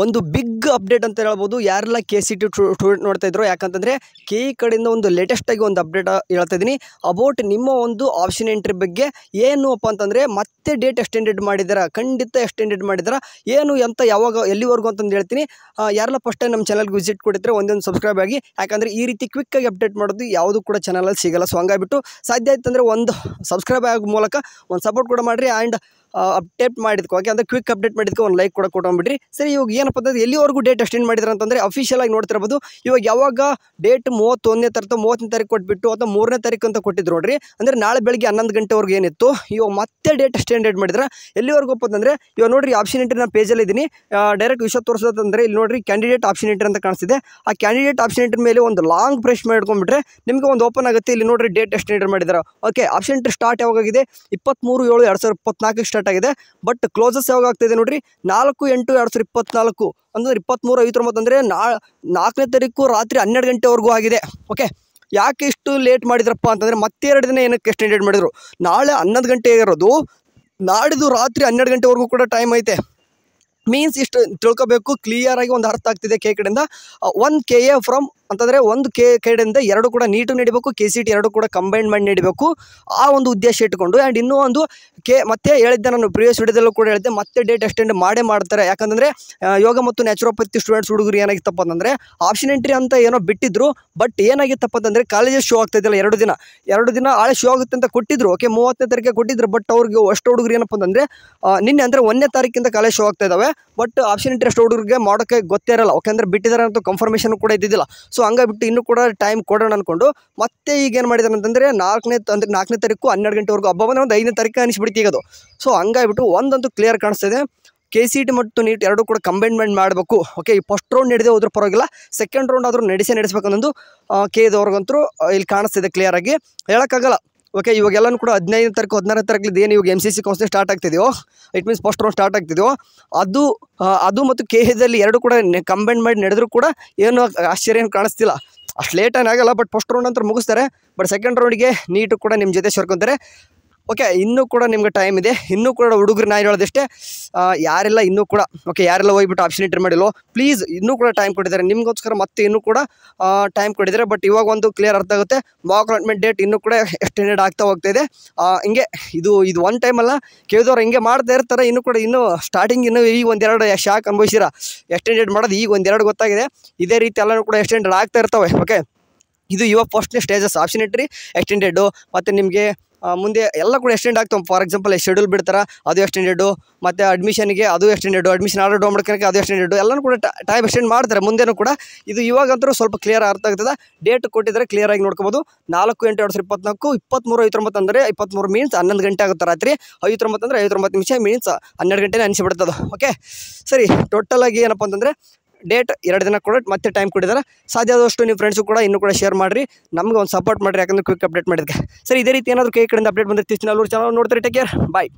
ಒಂದು big update ಅಂತ ಹೇಳ್ಬೋದು. ಯಾರೆಲ್ಲ KCET ಸ್ಟೂಡೆಂಟ್ ನೋಡ್ತಾ ಇದ್ರು, ಯಾಕಂತಂದರೆ KE ಕಡೆಯಿಂದ ಒಂದು ಲೇಟೆಸ್ಟಾಗಿ ಒಂದು ಅಪ್ಡೇಟ್ ಹೇಳ್ತಾ ಇದ್ದೀನಿ ಅಬೌಟ್ ನಿಮ್ಮ ಒಂದು ಆಪ್ಷನ್ ಎಂಟ್ರಿ ಬಗ್ಗೆ. ಏನು ಅಪ್ಪ ಅಂತಂದರೆ ಮತ್ತೆ ಡೇಟ್ ಎಕ್ಸ್ಟೆಂಡೆಡ್ ಮಾಡಿದ್ದಾರೆ, ಖಂಡಿತ ಎಕ್ಸ್ಟೆಂಡೆಡ್ ಮಾಡಿದ್ದಾರೆ. ಏನು ಅಂತ ಯಾವಾಗ ಎಲ್ಲಿವರೆಗೂ ಅಂತಂದು ಹೇಳ್ತೀನಿ. ಯಾರೆಲ್ಲ ಫಸ್ಟ್ ಟೈಮ್ ನಮ್ಮ ಚಾನಲ್ಗೆ ವಿಸಿಟ್ ಕೊಟ್ಟಿದ್ರೆ ಒಂದೊಂದು ಸಬ್ಸ್ಕ್ರೈಬ್ ಆಗಿ, ಯಾಕಂದರೆ ಈ ರೀತಿ ಕ್ವಿಕ್ಕಾಗಿ ಅಪ್ಡೇಟ್ ಮಾಡೋದು ಯಾವುದು ಕೂಡ ಚಾನಲಲ್ಲಿ ಸಿಗಲ್ಲ. ಸೊ ಹಂಗಾಗಿಬಿಟ್ಟು ಸಾಧ್ಯ ಆಯ್ತಂದರೆ ಒಂದು ಸಬ್ಸ್ಕ್ರೈಬ್ ಆಗೋ ಮೂಲಕ ಒಂದು ಸಪೋರ್ಟ್ ಕೂಡ ಮಾಡಿರಿ. ಆ್ಯಂಡ್ ಅಪ್ಡೇಟ್ ಮಾಡಿದ್ಕೋ, ಓಕೆ ಅಂದರೆ ಕ್ವಿಕ್ ಅಪ್ಡೇಟ್ ಮಾಡಿದ್ಕೋ ಒಂದು ಲೈಕ್ ಕೂಡ ಕೊಟ್ಕೊಂಡ್ಬಿಡ್ರಿ. ಸರಿ, ಇವಾಗ ಏನಪ್ಪ ಅಂತಂದರೆ ಎಲ್ಲಿವರೆಗೂ ಡೇಟ್ ಎಕ್ಸ್ಟೆಂಡ್ ಮಾಡಿದ್ರೆ ಅಂತಂದರೆ ಅಫಿಷಿಯಲ್ ಆಗಿ ನೋಡ್ತಿರ್ಬೋದು. ಇವಾಗ ಯಾವಾಗ ಡೇಟ್ 31ನೇ ತಾರೀಕು ಕೊಟ್ಬಿಟ್ಟು ಅಥವಾ 3ನೇ ತಾರೀಕು ಅಂತ ಕೊಟ್ಟಿದ್ರು ನೋಡ್ರಿ, ಅಂದರೆ ನಾಳೆ ಬೆಳಗ್ಗೆ 11 ಗಂಟೆವರೆಗೂ ಏನಿತ್ತು, ಇವಾಗ ಮತ್ತೆ ಡೇಟ್ ಎಕ್ಸ್ಟೆಂಡೆಡ್ ಮಾಡಿದ್ರೆ ಎಲ್ಲಿವರೆಗೂ ಅಂತಂದರೆ ಇವಾಗ ನೋಡ್ರಿ ಆಪ್ಷನ್ ಎಂಟ್ರಿ ನಾನು ಪೇಜಲ್ಲಿ ಇದ್ದೀನಿ. ಡೈರೆಕ್ಟ್ ವಿಷಯ ತೋರಿಸೋದಂದರೆ ಇಲ್ಲಿ ನೋಡ್ರಿ ಕ್ಯಾಂಡಿಡೇಟ್ ಆಪ್ಷನ್ ಎಂಟ್ರಿ ಅಂತ ಕಾಣಿಸ್ತಿದೆ. ಆ ಕ್ಯಾಂಡಿಡೇಟ್ ಆಪ್ಷನ್ ಎಂಟ್ರಿ ಮೇಲೆ ಒಂದು ಲಾಂಗ್ ಪ್ರೆಸ್ ಮಾಡ್ಕೊಂಡ್ಬಿಟ್ರೆ ನಿಮಗೆ ಒಂದು ಓಪನ್ ಆಗುತ್ತೆ. ಇಲ್ಲಿ ನೋಡ್ರಿ ಡೇಟ್ ಎಕ್ಸ್ಟೆಂಡೆಡ್ ಮಾಡಿದ್ದಾರೆ. ಓಕೆ, ಆಪ್ಷನ್ ಎಂಟ್ರಿ ಸ್ಟಾರ್ಟ್ ಯಾವಾಗಿದೆ? 23/7/2024 ಸ್ಟಾರ್ಟ್ ಆಗಿದೆ. ಬಟ್ ಕ್ಲೋಸಸ್ ಯಾವಾಗ ಆಗ್ತಾಯಿದೆ ನೋಡ್ರಿ, 4/8/2024 ಅಂದರೆ 23:59 ಅಂದರೆ 4ನೇ ತಾರೀಕು ರಾತ್ರಿ 12 ಗಂಟೆವರೆಗೂ ಆಗಿದೆ. ಓಕೆ, ಯಾಕೆ ಇಷ್ಟು ಲೇಟ್ ಮಾಡಿದ್ರಪ್ಪ ಅಂತಂದರೆ ಮತ್ತೆ 2 ದಿನ ಏನಕ್ಕೆ ಎಕ್ಸ್ಟೆಂಡೆಡ್ ಮಾಡಿದರು? ನಾಳೆ 11 ಗಂಟೆ ಇರೋದು, ನಾಡಿದ್ದು ರಾತ್ರಿ 12 ಗಂಟೆವರೆಗೂ ಕೂಡ ಟೈಮ್ ಐತೆ. ಮೀನ್ಸ್ ಇಷ್ಟು ತಿಳ್ಕೊಬೇಕು, ಕ್ಲಿಯರಾಗಿ ಒಂದು ಅರ್ಥ ಆಗ್ತಿದೆ. KE ಕಡೆಯಿಂದ 1 KA ಫ್ರಮ್ ಅಂತಂದರೆ 1 ಕಡೆಯಿಂದ 2 ಕೂಡ ನೀಟು ನಡಿಬೇಕು, KCET 2 ಕೂಡ ಕಂಬೈನ್ ಮಾಡಿ ನಡಿಬೇಕು. ಆ ಒಂದು ಉದ್ದೇಶ ಇಟ್ಕೊಂಡು ಆ್ಯಂಡ್ ಇನ್ನೂ ಒಂದು ಮತ್ತೆ ಹೇಳಿದ್ದೆ, ನಾನು ಪ್ರಿವಿಯಸ್ ವಿಡಿಯೋದಲ್ಲೂ ಕೂಡ ಹೇಳಿದ್ದೆ, ಮತ್ತೆ ಡೇಟ್ ಎಕ್ಸ್ಟೆಂಡ್ ಮಾಡ್ತಾರೆ. ಯಾಕಂದರೆ ಯೋಗ ಮತ್ತು ನ್ಯಾಚುರೋಪತಿ ಸ್ಟೂಡೆಂಟ್ಸ್ ಹುಡುಗರು ಏನಾಗಿತ್ತಪ್ಪ ಅಂತಂದರೆ ಆಪ್ಷನ್ ಎಂಟ್ರಿ ಅಂತ ಏನೋ ಬಿಟ್ಟಿದ್ರು. ಬಟ್ ಏನಾಗಿತ್ತಪ್ಪ ಅಂತಂದರೆ ಕಾಲೇಜಸ್ ಶೋ ಆಗ್ತಾಯಿದ್ದಿಲ್ಲ. 2 ದಿನ ಆಳೆ ಶೋ ಆಗುತ್ತೆ ಅಂತ ಕೊಟ್ಟಿದ್ರು. ಓಕೆ, 30ನೇ ತಾರೀಕಿಗೆ ಕೊಟ್ಟಿದ್ರು. ಬಟ್ ಅವ್ರಿಗೆ ಅಷ್ಟು ಹುಡುಗರು ಏನಪ್ಪ ಅಂತಂದರೆ ನಿನ್ನೆ ಅಂದರೆ 1ನೇ ತಾರೀಕಿಂದ ಕಾಲೇಜ್ ಶೋ ಆಗ್ತಾ ಇದ್ದಾವೆ. ಬಟ್ ಆಪ್ಷನ್ ಎಂಟ್ರಿ ಅಷ್ಟು ಹುಡುಗರಿಗೆ ಮಾಡೋಕ್ಕೆ ಗೊತ್ತೇ ಇರಲ್ಲ. ಓಕೆ, ಅಂದರೆ ಬಿಟ್ಟಿದ್ದಾರೆ ಅಂತ ಕನ್ಫರ್ಮೇಷನ್ ಕೂಡ ಇದ್ದಿದ್ದಿಲ್ಲ. ಸೊ ಹಂಗಾಗಿಬಿಟ್ಟು ಇನ್ನೂ ಕೂಡ ಟೈಮ್ ಕೊಡೋಣ ಅಂದ್ಕೊಂಡು ಮತ್ತೆ ಈಗ ಏನು ಮಾಡಿದ್ದಾರೆ ಅಂತಂದರೆ 4ನೇ ತಾರೀಕು 12 ಗಂಟೆವರೆಗೂ ಹಬ್ಬ ಬಂದರೆ ಒಂದು 5ನೇ ತಾರೀಕು ಅನಿಸ್ಬಿಡ್ತು ಈಗ ಅದು. ಸೊ ಹಂಗಾಗಿಬಿಟ್ಟು ಒಂದಂತೂ ಕ್ಲಿಯರ್ ಕಾಣಿಸ್ತಿದೆ, KCET ಮತ್ತು ನೀಟ್ 2 ಕೂಡ ಕಂಬೈನ್ಮೆಂಟ್ ಮಾಡಬೇಕು. ಓಕೆ, ಈ ಫಸ್ಟ್ ರೌಂಡ್ ನಡೆದೇ ಹೋದ್ರೂ ಪರವಾಗಿಲ್ಲ, ಸೆಕೆಂಡ್ ರೌಂಡ್ ಆದರೂ ನಡೆಸಬೇಕನ್ನೊಂದು KEದವ್ರಿಗಂತೂ ಇಲ್ಲಿ ಕಾಣಿಸ್ತಿದೆ ಕ್ಲಿಯರಾಗಿ, ಹೇಳೋಕ್ಕಾಗಲ್ಲ. ಓಕೆ, ಇವಾಗೆಲ್ಲನೂ ಕೂಡ 15ನೇ ತಾರೀಕು 16ನೇ ತಾರೀಕು ಏನು ಇವಾಗ MCC ಕೌನ್ಸಿಲಿಂಗ್ ಸ್ಟಾರ್ಟ್ ಆಗ್ತಿದೆಯೋ, it means first round start ಆಗ್ತಿದೆಯೋ, ಅದು ಮತ್ತು KEದಲ್ಲಿ 2 ಕೂಡ ಕಂಬೈನ್ ಮಾಡಿ ನಡೆದರೂ ಕೂಡ ಏನು ಆಶ್ಚರ್ಯ ಏನು ಕಾಣಿಸ್ತಿಲ್ಲ. ಅಷ್ಟು ಲೇಟ್ ಏನಾಗಲ್ಲ. ಬಟ್ ಫಸ್ಟ್ ರೌಂಡ್ ಅಂತ ಮುಗಿಸ್ತಾರೆ. ಬಟ್ ಸೆಕೆಂಡ್ ರೌಂಡಿಗೆ ನೀಟು ಕೂಡ ನಿಮ್ಮ ಜೊತೆ ಸೇರ್ಕೊತಾರೆ. ಓಕೆ, ಇನ್ನೂ ಕೂಡ ನಿಮ್ಗೆ ಟೈಮ್ ಇದೆ. ಇನ್ನೂ ಕೂಡ ಹುಡುಗರು ನಾನು ಹೇಳೋದಷ್ಟೇ, ಯಾರೆಲ್ಲ ಇನ್ನೂ ಕೂಡ ಯಾರೆಲ್ಲ ಹೋಗ್ಬಿಟ್ಟು ಆಪ್ಷನ್ ಎಂಟ್ರಿ ಮಾಡಿಲ್ಲೋ, ಪ್ಲೀಸ್ ಇನ್ನೂ ಕೂಡ ಟೈಮ್ ಕೊಟ್ಟಿದ್ದಾರೆ ನಿಮಗೋಸ್ಕರ, ಮತ್ತೆ ಇನ್ನೂ ಕೂಡ ಟೈಮ್ ಕೊಟ್ಟಿದ್ದಾರೆ. ಬಟ್ ಇವಾಗ ಒಂದು ಕ್ಲಿಯರ್ ಅರ್ಥ ಆಗುತ್ತೆ, ಮಾಕ್ ಅಲಾಟ್ಮೆಂಟ್ ಡೇಟ್ ಇನ್ನೂ ಕೂಡ ಎಕ್ಸ್ಟೆಂಡೆಡ್ ಆಗ್ತಾ ಹೋಗ್ತಾಯಿದೆ. ಹಿಂಗೆ ಇದು ಒನ್ ಟೈಮ್ ಅಲ್ಲ, ಕೇಳಿದವ್ರು ಹಿಂಗೆ ಮಾಡ್ತಾ ಇರ್ತಾರೆ. ಇನ್ನೂ ಸ್ಟಾರ್ಟಿಂಗ್ ಈಗ 1-2 ಶಾಕ್ ಅನುಭವಿಸಿರ, ಎಕ್ಸ್ಟೆಂಡೆಡ್ ಮಾಡೋದು ಈಗ 1-2 ಗೊತ್ತಾಗಿದೆ. ಇದೇ ರೀತಿ ಎಲ್ಲನೂ ಕೂಡ ಎಕ್ಸ್ಟೆಂಡೆಡ್ ಆಗ್ತಾ ಇರ್ತವೆ. ಓಕೆ, ಇದು ಇವಾಗ ಫಸ್ಟ್ನೇ ಸ್ಟೇಜಸ್ ಆಪ್ಷನ್ ಎಂಟ್ರಿ ಎಕ್ಸ್ಟೆಂಡೆಡ್ಡು. ಮತ್ತು ನಿಮಗೆ ಮುಂದೆ ಎಲ್ಲ ಕೂಡ ಎಕ್ಸ್ಟೆಂಡ್ ಆಗ್ತಾವೆ. ಫಾರ್ ಎಕ್ಸಾಂಪಲ್ ಶೆಡ್ಯೂಲ್ ಬಿಡ್ತಾರೆ, ಅದು ಎಕ್ಸ್ಟೆಂಡೆಡ್ಡು. ಮತ್ತು ಅಡ್ಮಿಷನ್ಗೆ ಅದು ಎಕ್ಸ್ಟೆಂಡೆಡ್ಡು, ಅಡ್ಮಿಷನ್ ಆರ್ಡರ್ ಡೌನ್ ಮಾಡ್ಕೊಳಕ್ಕೆ ಅದು ಎಕ್ಸ್ಟೆಂಡೆಡ್ಡು. ಎಲ್ಲನೂ ಕೂಡ ಟೈಮ್ ಎಕ್ಸ್ಟೆಂಡ್ ಮಾಡ್ತಾರೆ ಮುಂದೆನೂ ಕೂಡ. ಇದು ಇವಾಗಂತೂ ಸ್ವಲ್ಪ ಕ್ಲಿಯರ್ ಅರ್ಥ ಆಗ್ತದೆ. ಡೇಟ್ ಕೊಟ್ಟಿದ್ದಾರೆ, ಕ್ಲಿಯರಾಗಿ ನೋಡ್ಕೋಬೋದು. 4/8/2024 23:59 ಅಂದರೆ 23 ಮೀನ್ಸ್ 11 ಗಂಟೆ ಆಗುತ್ತೆ ರಾತ್ರಿ. 59 ಅಂದರೆ 59 ನಿಮಿಷ ಮೀನ್ಸ್ 12 ಗಂಟೆನೇ ಅನಿಸಿಬಿಡ್ತದೆ. ಓಕೆ, ಸರಿ, ಟೋಟಲಾಗಿ ಏನಪ್ಪ ಅಂತಂದರೆ ಡೇಟ್ 2 ದಿನ ಕೂಡ ಮತ್ತೆ ಟೈಮ್ ಕೊಟ್ಟಿದ್ದಾರೆ. ಸಾಧ್ಯ ಆದಷ್ಟು ನಿಮ್ಮ ಫ್ರೆಂಡ್ಸು ಕೂಡ ಇನ್ನೂ ಕೂಡ ಶೇರ್ ಮಾಡಿರಿ, ನಮ್ಗೆ ಒಂದು ಸಪೋರ್ಟ್ ಮಾಡಿರಿ, ಯಾಕಂದರೆ ಕ್ವಿಕ್ ಅಪ್ಡೇಟ್ ಮಾಡಿದ್ದಕ್ಕೆ. ಸರಿ, ಇದೇ ರೀತಿ ಏನಾದರೂ KE ಕಡೆಯಿಂದ ಅಪ್ಡೇಟ್ ಬಂದಿರ್ತೀವಿ. ಚಾನಲ್ ನೋಡ್ತಾರೆ. ಟೇಕ್ ಕೇರ್, ಬಾಯ್.